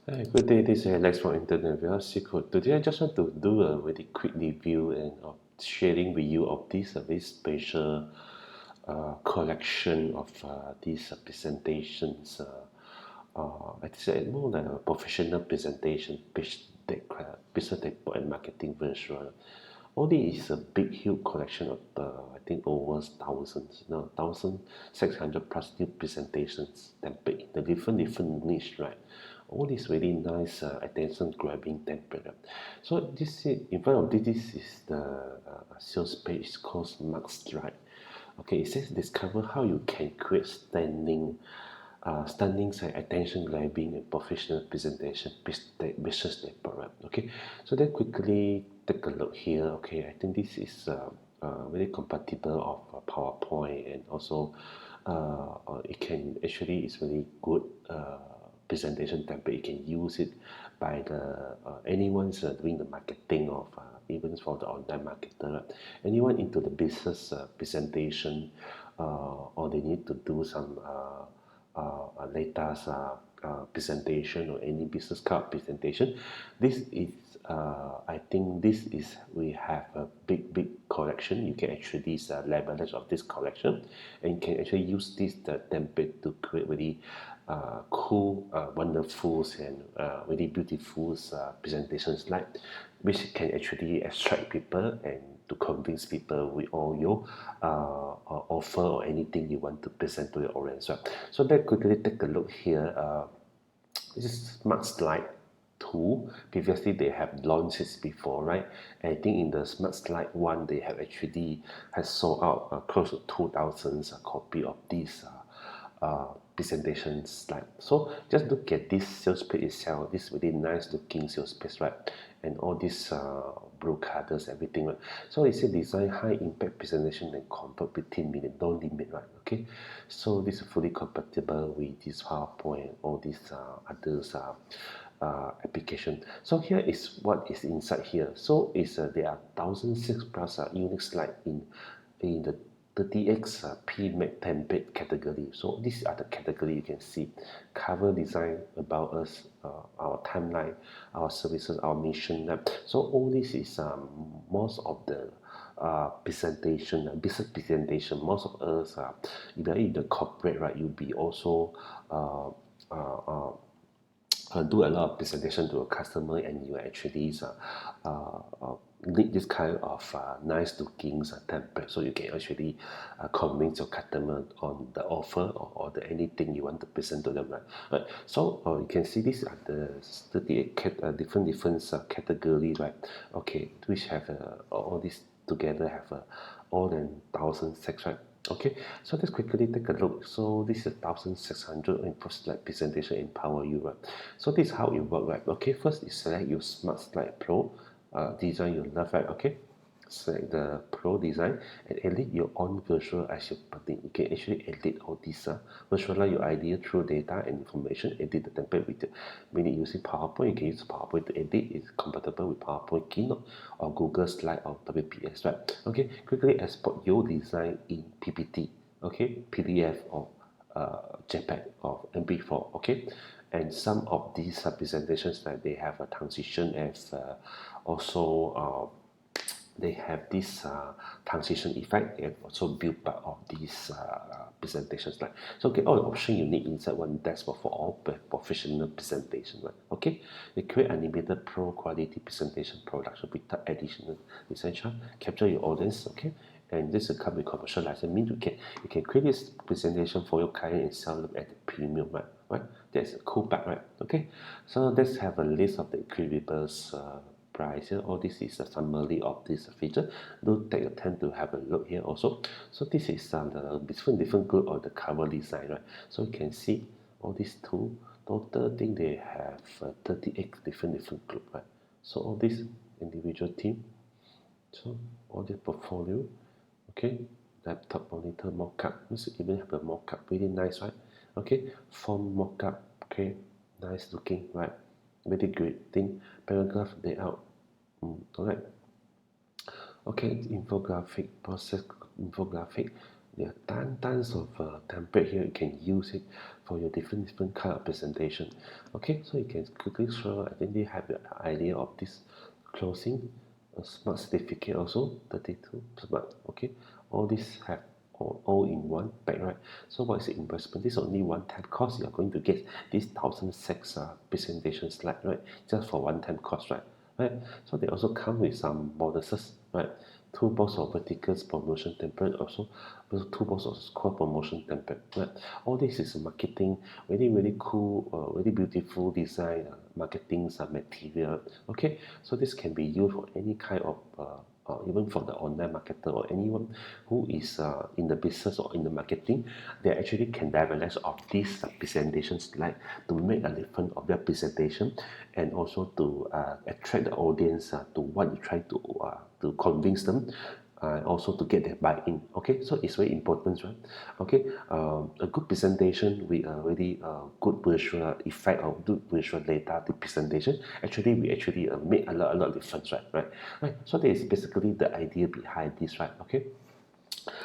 Hi, good day. This is Alex from Internet Secret. Today, I just want to do a very quick review and sharing with you of this very special collection of these presentations. It's more like a professional presentation, business deck and marketing virtual. All this is a big, huge collection of I think over thousands, 1,600 plus new presentations template in the different niche, right? All these really nice attention-grabbing template. So this is, in front of this is the sales page. It's called SmartSlide. Okay, it says discover how you can create stunning, attention-grabbing and professional presentation business report. Okay, so then quickly take a look here. Okay, I think this is very compatible of PowerPoint, and also it can actually it's very good presentation template. You can use it by the anyone's doing the marketing of even for the online marketer, anyone into the business presentation, or they need to do some latest presentation or any business card presentation. This is I think this is we have a big collection. You can actually leverage of this collection, and you can actually use this the template to create really cool, wonderful, and really beautiful presentations, like which can actually attract people and to convince people with all your offer or anything you want to present to your audience. Right? So let's quickly take a look here. This is SmartSlide 2. Previously, they have launched it before, right? And I think in the SmartSlide 1, they have actually has sold out close to 2,000 copy of these presentation slide. So just look at this sales page itself. This really nice looking sales page, right? And all these blue colors, everything, right? So it says design high impact presentation and convert within minute, no limit, right? Okay, so this is fully compatible with this PowerPoint and all these others application. So here is what is inside here. So is there are 1,006 plus unique slide in the 30x PMAC template category. So these are the category you can see: cover design, about us, our timeline, our services, our mission. So all this is most of the presentation, business presentation. Most of us, either in the corporate, right, you'll be also do a lot of presentation to a customer, and you actually need this kind of nice looking template, so you can actually convince your customer on the offer, or the anything you want to present to them, right? So you can see these are the 38 different category, right? Okay, which have all these together have more than 1,006, right? Okay, so let's quickly take a look. So this is 1,600 in slide presentation Empower You, right? So this is how it works, right? Okay, first you select your SmartSlide Pro design you love, right? Okay, select the Pro design and edit your own visual as you put in. You can actually edit all this, visualize your idea through data and information, edit the template with meaning using PowerPoint. You can use PowerPoint to edit. It's compatible with PowerPoint, Keynote, or Google Slide, or WPS, right? Okay, quickly export your design in PPT, okay, PDF, or JPEG, or MP4, okay. And some of these presentations that they have a transition as also they have this transition effect, and also build part of these presentations, right? So okay, all the options you need inside one dashboard for all professional presentation, right? Okay, they create animated pro quality presentation production without additional research, capture your audience, okay. And this will come with commercial license, means you can create this presentation for your client and sell them at the premium, right? That's a cool part, right? Okay, so let's have a list of the equivalents price here. All this is a summary of this feature. Do take a time to have a look here also. So this is the different group of the cover design, right? So you can see all these two total thing, they have 38 different group, right? So all this individual team, so all the portfolio, okay, laptop monitor mockup. This even have a mockup, really nice, right? Okay, form mockup, okay, nice looking, right? Very great thing. Paragraph layout, alright. Okay, infographic, process infographic. There are tons of template here. You can use it for your different kind of presentation. Okay, so you can quickly scroll. I think they have an idea of this closing, a smart certificate also 32 smart. Okay, all these have all in one pack, right? So what is the investment? This is only one-time cost. You are going to get this 1,006 presentation slide, right? Just for one-time cost, right? So they also come with some bonuses, right? 2 box of verticals promotion template, also 2 box of square promotion template, right? All this is marketing, really cool, really beautiful design, marketing material. Okay, so this can be used for any kind of even for the online marketer or anyone who is in the business or in the marketing, they actually can leverage of this presentation slide to make a difference of their presentation, and also to attract the audience to what you try to convince them, also to get their buy-in. Okay, so it's very important, right? Okay, a good presentation with a really good visual effect or good visual data, the presentation actually we actually make a lot of difference, right? So that is basically the idea behind this, right? Okay,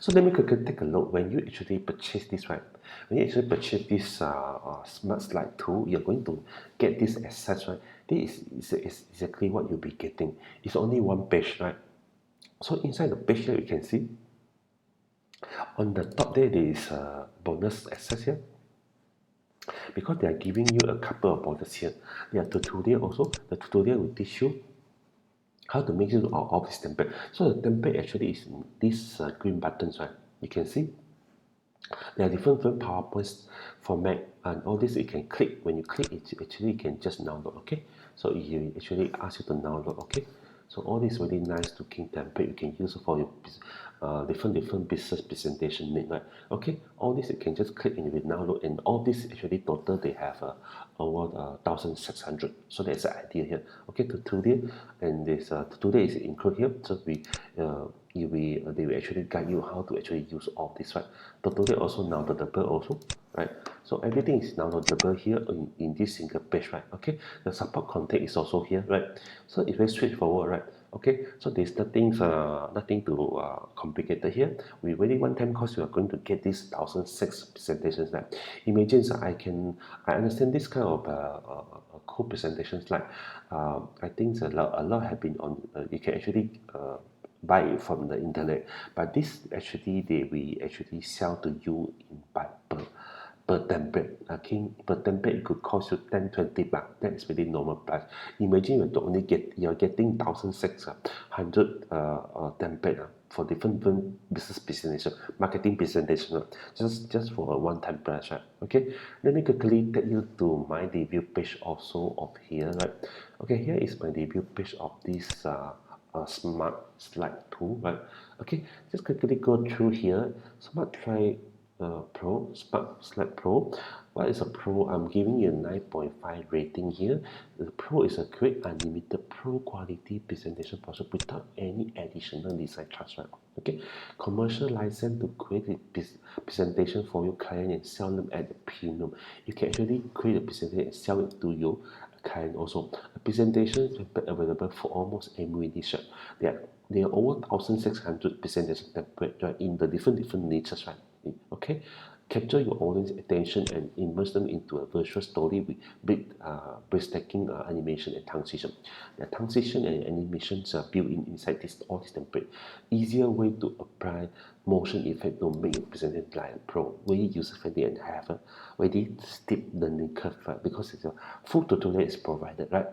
so let me quickly take a look. When you actually purchase this, right? When you actually purchase this SmartSlide tool, you're going to get this assets, right? This is exactly what you'll be getting. It's only one page, right? So inside the page here, you can see on the top there is a bonus access here, because they are giving you a couple of bonus here. There are tutorial also. The tutorial will teach you how to make use of this template. So the template actually is these green buttons, right? You can see there are different PowerPoint format, and all this you can click. When you click it, actually you can just download. Okay, so it actually asks you to download. Okay, so all this really nice looking template you can use for your different business presentation need, right? Okay, all this you can just click and you will download, and all this actually total they have over 1,600. So that's the idea here. Okay, tutorial, and this tutorial is included here. So they will actually guide you how to actually use all this, right? Tutorial also downloadable also, right? So everything is downloadable here in this single page, right? Okay, the support content is also here, right? So it's very straightforward, right? Okay, so there's nothing to complicated here. We really one-time cost, you are going to get this 1,006 presentations, right? Imagine I understand this kind of cool presentations, like I think a lot have been on. You can actually buy it from the internet, but this actually they will actually sell to you in by per template. Okay, per template it could cost you 10-20 bucks. That is really normal price. Imagine you're getting 1,600 template for different business presentation, marketing presentation, just for a one-time price, right? Okay, let me quickly take you to my debut page also of here, right? Okay, here is my debut page of this SmartSlide tool, right? Okay, just quickly go through here. SmartSlide Pro, SmartSlide Pro. What is a Pro? I'm giving you a 9.5 rating here. The Pro is a great unlimited pro quality presentation process without any additional design charge, right? Okay, commercial license to create a presentation for your client and sell them at a premium. You can actually create a presentation and sell it to your client also. The presentation is available for almost every niche. There are over 1,600 presentation templates, right, in the different niches, right? Okay, capture your audience attention and immerse them into a virtual story with breathtaking animation and transition. The transition and animations are built inside all this template. Easier way to apply motion effect to make your presentation like a pro. Very user friendly and have a very steep learning curve, right? Because it's a full tutorial is provided, right?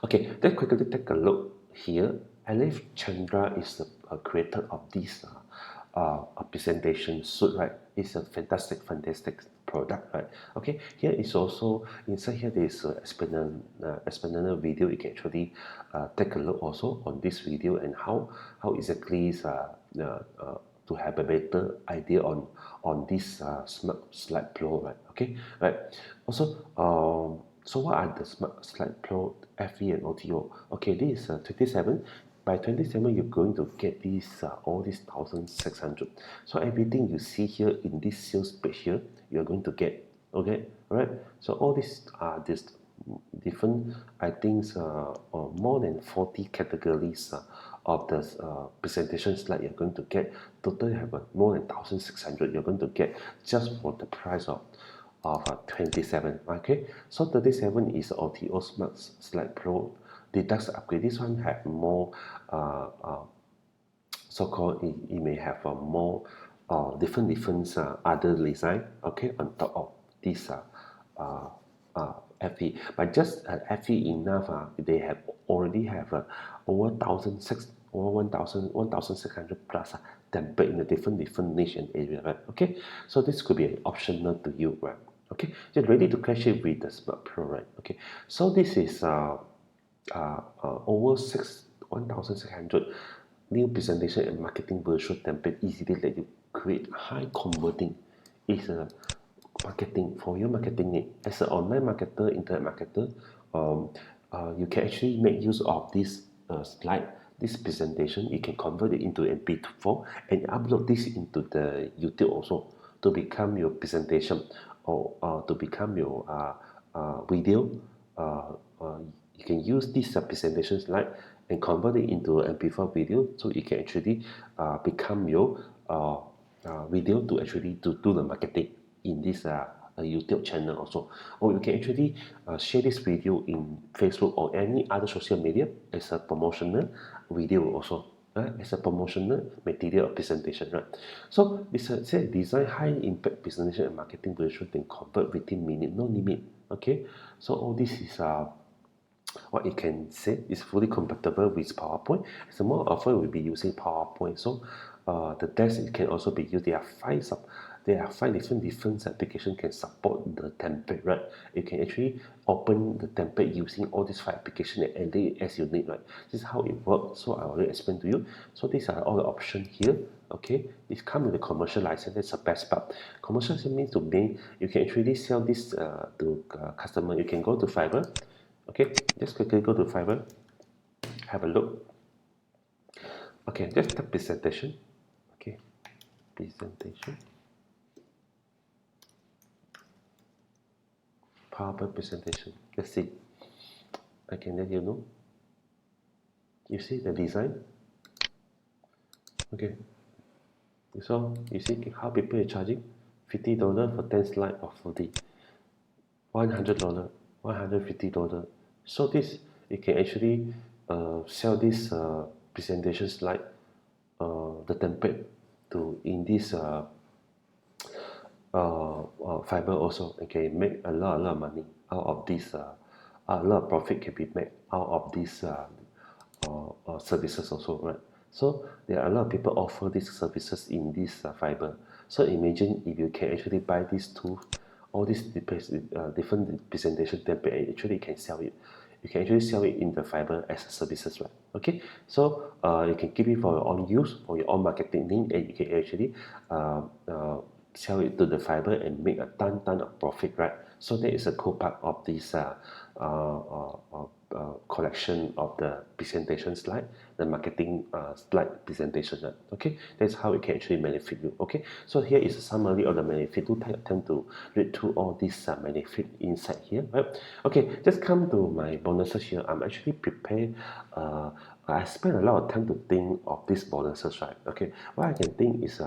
Okay, let's quickly take a look here. Alif Chandra is the creator of this presentation suit, right? It's a fantastic product, right? Okay, here is also inside here there is explanatory video. You can actually take a look also on this video and how exactly is to have a better idea on this SmartSlide Pro, right? Okay, right. Also, so what are the SmartSlide Pro FE and OTO? Okay, this is 27. By 27, you're going to get these all these 1,600. So everything you see here in this sales page here, you're going to get. Okay, all right. So all these are this different, I think, more than 40 categories of the presentation slide you're going to get. Total, you have more than 1,600 you're going to get just for the price of 27. Okay, so 37 is OTO SmartSlide Pro Deluxe upgrade. This one have more so-called, it may have more different other design, okay, on top of this FE. But just FE enough, they have already have over 1,600 plus template in a different niche and area, right? Okay, so this could be an optional to you, right? Okay, just ready to crash it with the Smart Pro, right? Okay, so this is over 1,600 new presentation and marketing virtual template easily let you create high converting. Is a marketing for your marketing need. As an online marketer, internet marketer, you can actually make use of this slide, this presentation. You can convert it into MP4 and upload this into the YouTube also to become your presentation or to become your video. You can use this presentation slide and convert it into MP4 video, so it can actually become your video to actually to do the marketing in this YouTube channel also. Or you can actually share this video in Facebook or any other social media as a promotional video also, as a promotional material or presentation, right? So this say design high impact presentation and marketing virtual then convert within minute, no limit. Okay, so all this is what you can say is fully compatible with PowerPoint. So more often we'll be using PowerPoint. So the desk it can also be used. There are five different applications can support the template, right? You can actually open the template using all these 5 applications and edit it as you need, right? This is how it works. So I already explained to you. So these are all the options here. Okay, this comes with a commercial license. That's the best part. Commercial license means to mean you can actually sell this to customer. You can go to Fiverr. Okay, just quickly go to Fiverr, have a look. Okay, just the presentation. Okay, presentation. PowerPoint presentation. Let's see. I can let you know. You see the design? Okay. So you see how people are charging $50 for 10 slides or 40. $100, $150. So this you can actually sell this presentation slide, the template to in this Fiverr also. Okay, make a lot of money out of this. A lot of profit can be made out of these services also, right? So there are a lot of people offer these services in this Fiverr. So imagine if you can actually buy these two, all these different presentation template, and actually can sell it. You can actually sell it in the Fiverr as a services, right? Okay, so you can keep it for your own use, for your own marketing need, and you can actually sell it to the Fiverr and make a ton of profit, right? So that is a cool part of this collection of the presentation slide, the marketing slide presentation. Okay, that's how it can actually benefit you. Okay, so here is a summary of the benefit. Do take time to read through all these benefit inside here, right? Okay, just come to my bonuses here. I'm actually prepared. I spent a lot of time to think of these bonuses, right? Okay, what I can think is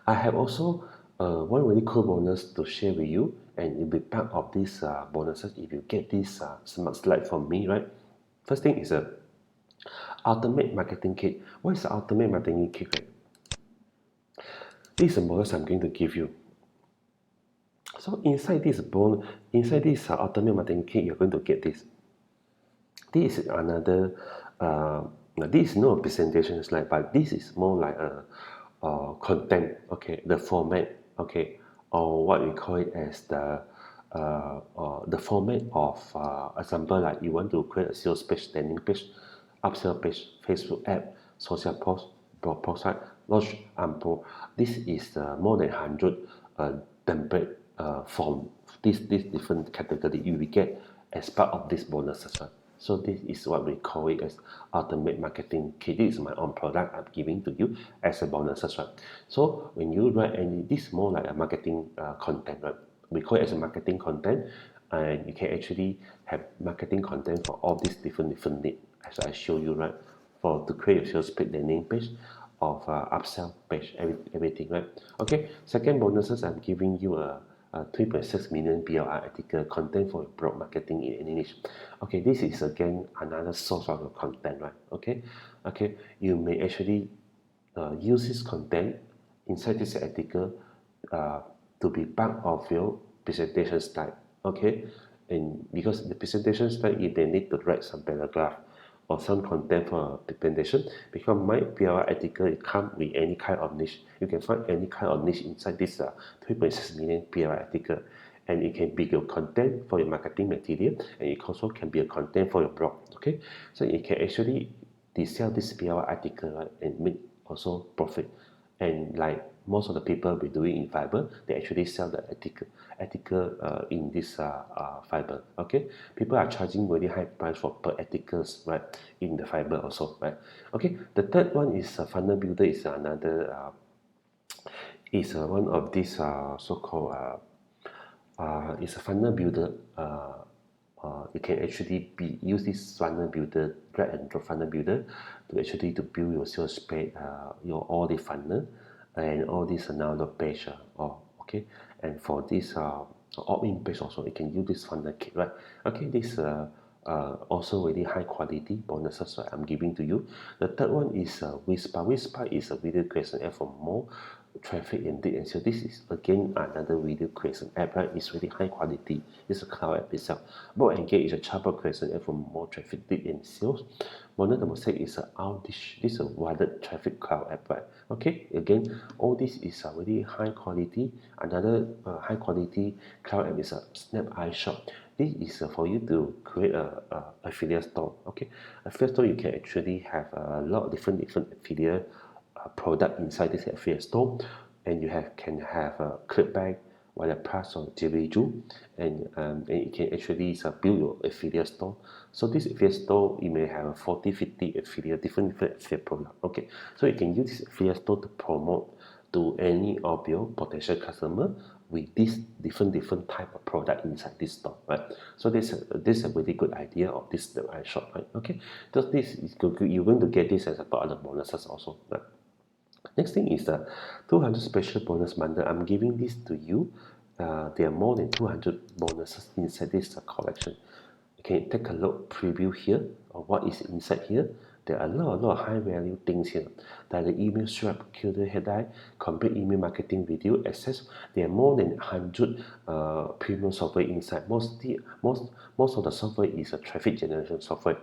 I have also one really cool bonus to share with you, and it'll be part of these bonuses if you get this smart slide from me, right? First thing is a ultimate marketing kit. What is the ultimate marketing kit, right? This is a bonus I'm going to give you. So inside this ultimate marketing kit, you're going to get this. This is another. This is not a presentation slide, but this is more like a content. Okay, the format. Okay, or what we call it as the format of example, like you want to create a sales page, landing page, upsell page, Facebook app, social post, blog post site, launch pro. This is more than 100 template from this different category you will get as part of this bonus as well. So this is what we call it as ultimate marketing kit. This is my own product I'm giving to you as a bonus as well. So when you write any, this is more like a marketing content, right? We call it as a marketing content. and you can actually have marketing content for all these different needs, as I show you, right? For to create a sales page, landing page, of upsell page, everything, right? Okay, second bonuses, I'm giving you a 3.6 million PLR article content for your blog marketing in English. Okay, this is again another source of your content, right? Okay, you may actually use this content inside this article uh, to be part of your presentation slide. Okay, and because the presentation slide, if they need to write some paragraph or some content for a presentation, because my PR article, it comes with any kind of niche. You can find any kind of niche inside this 3.6 million PR article, and it can be your content for your marketing material, and it also can be a content for your blog. Okay, so you can actually sell this PR article, right, and make also profit. And like most of the people we doing in Fiverr, they actually sell the article in this Fiverr. Okay, people are charging very high price for per articles, right, in the Fiverr also, right? Okay, the third one is funnel builder, is another is one of these so-called it's a funnel builder. You can actually use this funnel builder, drag and drop funnel builder, to actually to build your sales page, your all the funnel and all this download page. Okay, and for this opt-in page also, you can use this funnel kit, right? Okay, this also really high quality bonuses that I'm giving to you. The third one is VidSpark. VidSpark is a video creation app for more traffic indeed, and so this is again another video creation app, right? It's really high quality. It's a cloud app itself. BotEngage is a chatbot creation app for more traffic lead and sales. Bonus number 6 is a OutReachr. This is a wider traffic cloud app, right? Okay, again, all this is a really high quality. Another high quality cloud app is a SmartSlide. This is for you to create a affiliate store. Okay, affiliate store, you can actually have a lot of different affiliate product inside this affiliate store, and you can have a clickback, whether plus or JVU, and you can actually build your affiliate store. So this affiliate store, you may have 40, 50 different affiliate product. Okay, so you can use this affiliate store to promote to any of your potential customer with this different type of product inside this store, right? So this is a really good idea of this shop, right? Okay, so this is good. You're going to get this as a part of the bonuses also, right? Next thing is the 200 special bonus bundle. I'm giving this to you. There are more than 200 bonuses inside this collection. You can take a look, preview here of what is inside here. There are a lot of high value things here, like the email swap, killer headline, complete email marketing video access. There are more than 100 premium software inside. Most of the software is a traffic generation software.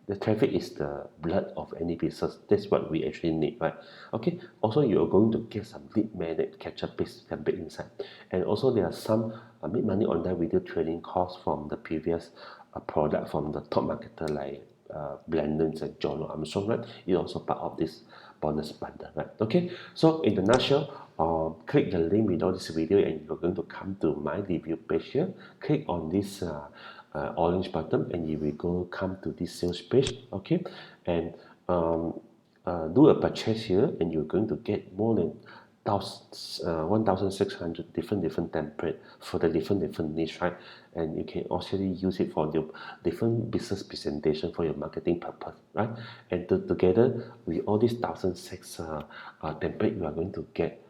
The traffic is the blood of any business. That's what we actually need, right? Okay, also you're going to get some lead magnet capture paste campaign inside, and also there are some make money online video training course from the previous product from the top marketer like Blendon and John Armstrong, right? It's also part of this bonus bundle, right? Okay, so in the nutshell, click the link below this video and you're going to come to my review page here. Click on this orange button and you will come to this sales page. Okay, and do a purchase here, and you're going to get more than 1,600 different template for the different niche, right? And you can also use it for your different business presentation for your marketing purpose, right? And together with all these 1,600 template, you are going to get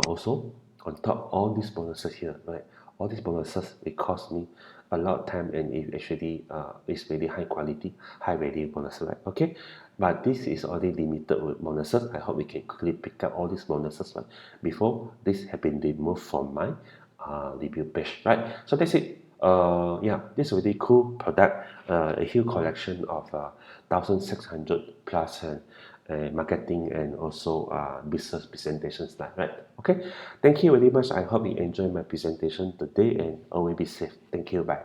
also on top all these bonuses here, right? All these bonuses, it cost me a lot of time, and it actually is really high quality, high value bonuses, right? Okay, but this is already limited with bonuses. I hope we can quickly pick up all these bonuses, right, before this have been removed from my review page, right? So that's it. Yeah, this is a really cool product, a huge collection of 1,600 plus marketing and also business presentations, right? Okay, thank you very much. I hope you enjoyed my presentation today, and always be safe. Thank you. Bye.